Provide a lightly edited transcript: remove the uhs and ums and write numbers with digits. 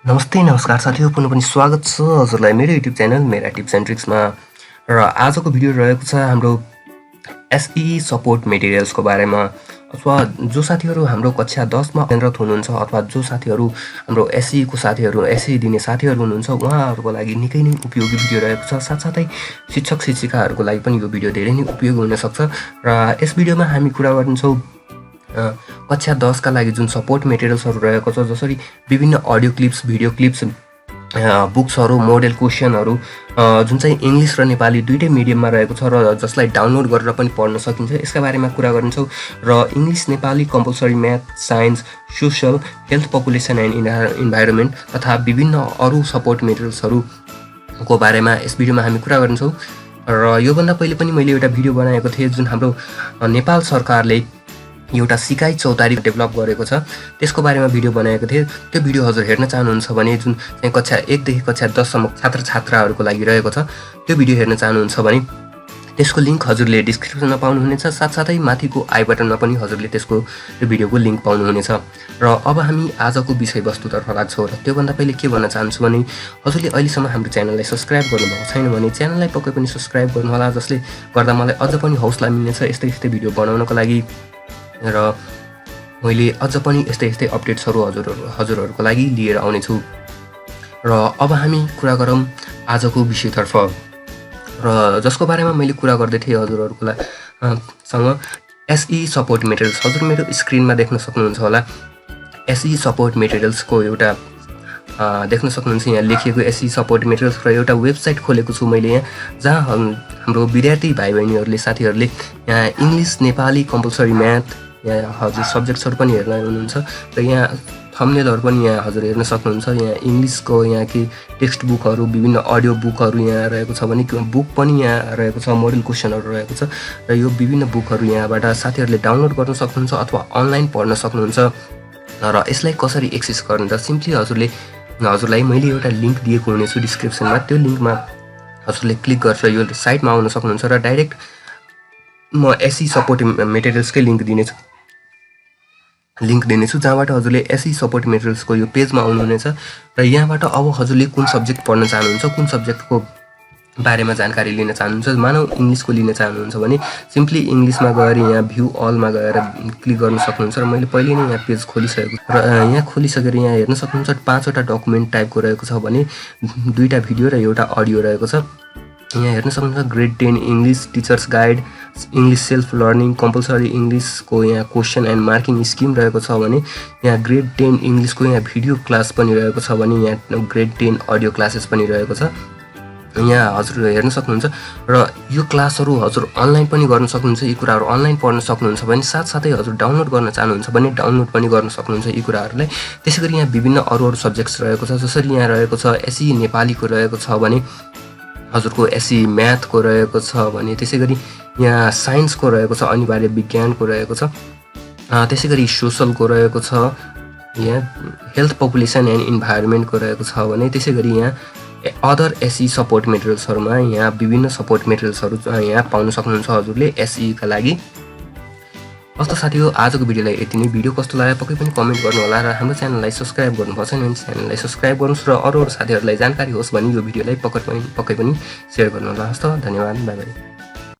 नमस्ते नमस्कार साथीहरु, पुनः पनि स्वागत छ हजुरलाई मेरो युट्युब च्यानल मेरा टिप्स एन्ड ट्रिक्समा। र आजको भिडियो रहेको छ हाम्रो एस.ई.ई सपोर्ट मेटेरियल्सको बारेमा। अथवा जो साथीहरु हाम्रो कक्षा 10 मा अध्ययनरत हुनुहुन्छ अथवा जो साथीहरु हाम्रो एस.ई.ई को साथीहरु एस.ई.ई दिने साथीहरु हुनुहुन्छ उहाँहरुको लागि निकै नै उपयोगी भिडियो रहेको छ। साथसाथै शिक्षक शिक्षिकाहरुको लागि पनि यो भिडियो धेरै नै उपयोगी हुन सक्छ। र यस भिडियोमा हामी कुरा गर्छौं कक्षा 10 का लागि जुन सपोर्ट मेटेरियल्सहरु रहेको छ, जसरी विभिन्न अडियो क्लिप्स, भिडियो क्लिप्स, बुक्सहरु, मोडेल क्वेशनहरु जुन चाहिँ इंग्लिश र नेपाली दुईटै मिडियममा रहेको छ र जसलाई डाउनलोड गरेर पनि पढ्न सकिन्छ, यसका बारेमा कुरा गर्छौं। र English, Nepali, compulsory math, science, social, health, population and environment तथा विभिन्न अरु सपोर्ट मेटेरियल्सहरुको बारेमा यस भिडियोमा हामी कुरा गर्छौं। र यो भन्दा पहिले पनि मैले एउटा भिडियो बनाएको थिएँ जुन हाम्रो नेपाल सरकारले एउटा सिकाइ चौतारी डेभलप गरेको छ, त्यसको बारेमा भिडियो बनाएको थिए। त्यो भिडियो हजुर हेर्न चाहनुहुन्छ भने जुन चाहिँ कक्षा 1 देखि कक्षा 10 सम्म छात्र छात्राहरुको लागि रहेको छ, त्यो भिडियो हेर्न चाहनुहुन्छ भने त्यसको लिंक हजुरले डिस्क्रिप्सनमा पाउनुहुनेछ। साथसाथै माथिको आई बटनमा पनि हजुरले त्यसको त्यो भिडियोको लिंक पाउनुहुनेछ। र अब हामी आजको विषयवस्तुतर्फ लाग्छौं। र त्यो भन्दा पहिले के भन्न चाहन्छु भने हजुरले अहिलेसम्म हाम्रो च्यानललाई सब्स्क्राइब गर्नुभएको छैन भने च्यानललाई पक्कै पनि सब्स्क्राइब गर्नुहोला, जसले गर्दा मलाई अझ पनि हौसला मिल्नेछ यस्तै भिडियो बनाउनको लागि। र मैले अझ पनि यस्तै अपडेट्सहरु हजुरहरुको लागि लिएर आउने छु। र अब हामी कुरा गरौँ आजको विषयतर्फ, र जसको बारेमा मैले कुरा गर्दै थिएँ हजुरहरुको सँग एस.ई.ई सपोर्ट मेटेरियल्स। हजुर मेरो स्क्रिनमा देख्न सक्नुहुन्छ होला एस.ई.ई सपोर्ट मेटेरियल्सको एउटा देख्न सक्नुहुन्छ यहाँ लेखिएको एस.ई.ई सपोर्ट मेटेरियल्स। र एउटा वेबसाइट खोलेको छु मैले यहाँ, जहाँ हाम्रो विद्यार्थी भाइ बहिनीहरुले साथीहरुले यहाँ इंग्लिश, नेपाली, कम्पलसरी म्याथ यहाँ हजुर सब्जेक्ट्सहरु पनि हेर्न हुनुहुन्छ। र यहाँ थम्बनेलहरु पनि यहाँ हजुर हेर्न सक्नुहुन्छ। यहाँ इंग्लिशको यहाँ के टेक्स्ट बुकहरु, विभिन्न अडियो बुकहरु यहाँ रहेको छ भने बुक पनि यहाँ रहेको छ, मोडल क्वेशनहरु रहेको छ। र यो विभिन्न बुकहरु यहाँबाट साथीहरुले डाउनलोड गर्न सक्नुहुन्छ अथवा अनलाइन पढ्न सक्नुहुन्छ। र यसलाई कसरी एक्सेस गर्ने त सिम्पली हजुरलाई मैले एउटा लिंक दिएको हुनेछु डिस्क्रिप्सनमा, त्यो लिंकमा हजुरले क्लिक गरेर यो साइटमा आउन सक्नुहुन्छ। र डाइरेक्ट म एस.ई.ई सपोर्ट मेटेरियल्सकै लिंक दिनेछु जहाँबाट हजुरले एस.ई.ई सपोर्ट मेटेरियल्सको यो पेजमा आउनुहुनेछ। र यहाँबाट अब हजुरले कुन सब्जेक्ट पढ्न चाहनुहुन्छ, कुन सब्जेक्टको बारेमा जानकारी लिन चाहनुहुन्छ, मानौ इंग्लिशको लिन चाहनुहुन्छ भने सिम्पली इंग्लिशमा गएर यहाँ भ्यू अलमा गएर क्लिक गर्न सक्नुहुन्छ। र मैले पहिले नै यहाँ पेज खोलिसकेको र यहाँ खोलिसकेर यहाँ हेर्न सक्नुहुन्छ 5 वटा डकुमेन्ट टाइपको रहेको छ भने 2टा भिडियो र एउटा अडियो रहेको छ। यहाँ हेर्न सक्नुहुन्छ grade 10 English teachers guide, English self learning, compulsory इंग्लिशको यहाँ क्वेशन एन्ड मार्किङ स्किम रहेको छ भने यहाँ ग्रेड 10 इंग्लिशको यहाँ भिडियो क्लास पनि रहेको छ भने यहाँ ग्रेड 10 अडियो क्लासेस पनि रहेको छ। यहाँ हजुर हेर्न सक्नुहुन्छ। र यो क्लासहरु हजुर अनलाइन पनि गर्न सक्नुहुन्छ, यी कुराहरु अनलाइन पढ्न सक्नुहुन्छ भने साथसाथै हजुर डाउनलोड गर्न चाहनुहुन्छ भने डाउनलोड पनि गर्न सक्नुहुन्छ यी कुराहरुलाई। त्यसैगरी यहाँ विभिन्न अरु सब्जेक्ट्स रहेको छ, जसरी यहाँ रहेको छ एस.ई.ई नेपालीको रहेको छ भने हजुरको एस.ई.ई म्याथको रहेको छ भने, त्यसैगरी यहाँ साइन्सको रहेको छ, अनिवार्य विज्ञानको रहेको छ, त्यसैगरी सोशलको रहेको छ, यहाँ हेल्थ, पपुलेसन एन्ड इन्भाइरोमेन्टको रहेको छ भने त्यसैगरी यहाँ अदर एस.ई.ई सपोर्ट मेटेरियल्सहरुमा यहाँ विभिन्न सपोर्ट मेटेरियल्सहरु यहाँ पाउन सक्नुहुन्छ हजुरले एस.ई.ई का लागि। हस्त साथीहरु, आजको भिडियोलाई यति नै। भिडियो कस्तो लाग्यो पक्कै पनि कमेन्ट गर्नु होला र हाम्रो च्यानललाई सब्स्क्राइब गर्नुभएको छैन भने च्यानललाई सब्स्क्राइब गर्नुस् र अरु साथीहरुलाई जानकारी होस् भने यो भिडियोलाई पक्कै पनि शेयर गर्नु होला। हस्त धन्यवाद, बाइ बाइ।